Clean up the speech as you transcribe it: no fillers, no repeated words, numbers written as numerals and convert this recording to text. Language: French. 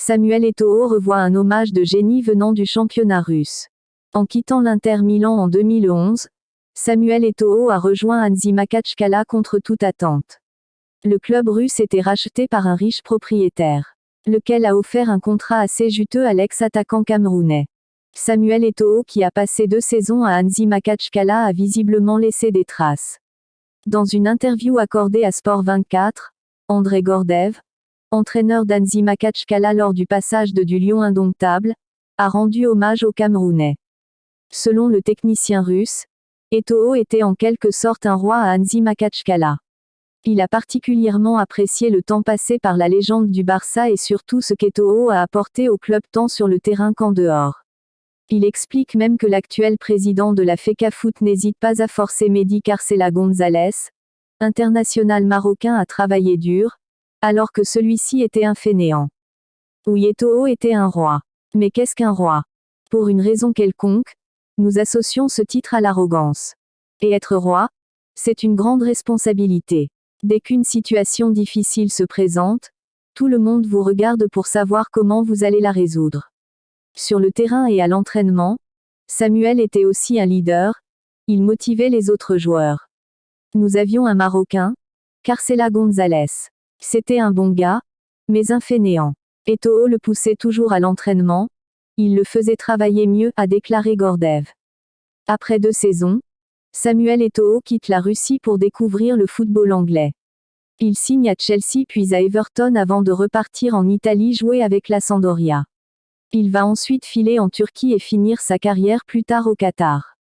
Samuel Eto'o revoit un hommage de génie venant du championnat russe. En quittant l'Inter Milan en 2011, Samuel Eto'o a rejoint Hansi Makhatchkala contre toute attente. Le club russe était racheté par un riche propriétaire, lequel a offert un contrat assez juteux à l'ex-attaquant camerounais. Samuel Eto'o, qui a passé 2 saisons à Hansi Makhatchkala, a visiblement laissé des traces. Dans une interview accordée à Sport 24, André Gordev, entraîneur d'Hansi Makhatchkala lors du passage du Lion indomptable, a rendu hommage aux Camerounais. Selon le technicien russe, Eto'o était en quelque sorte un roi à Hansi Makhatchkala. Il a particulièrement apprécié le temps passé par la légende du Barça et surtout ce qu'Eto'o a apporté au club tant sur le terrain qu'en dehors. Il explique même que l'actuel président de la FECAFOOT n'hésite pas à forcer Mehdi Carcela González, international marocain, à travailler dur, alors que celui-ci était un fainéant. Oui, Eto'o était un roi. Mais qu'est-ce qu'un roi? Pour une raison quelconque, nous associons ce titre à l'arrogance. Et être roi, c'est une grande responsabilité. Dès qu'une situation difficile se présente, tout le monde vous regarde pour savoir comment vous allez la résoudre. Sur le terrain et à l'entraînement, Samuel était aussi un leader, il motivait les autres joueurs. Nous avions un Marocain, Carcela González. C'était un bon gars, mais un fainéant. Eto'o le poussait toujours à l'entraînement, il le faisait travailler mieux, a déclaré Gordev. Après 2 saisons, Samuel Eto'o quitte la Russie pour découvrir le football anglais. Il signe à Chelsea puis à Everton avant de repartir en Italie jouer avec la Sampdoria. Il va ensuite filer en Turquie et finir sa carrière plus tard au Qatar.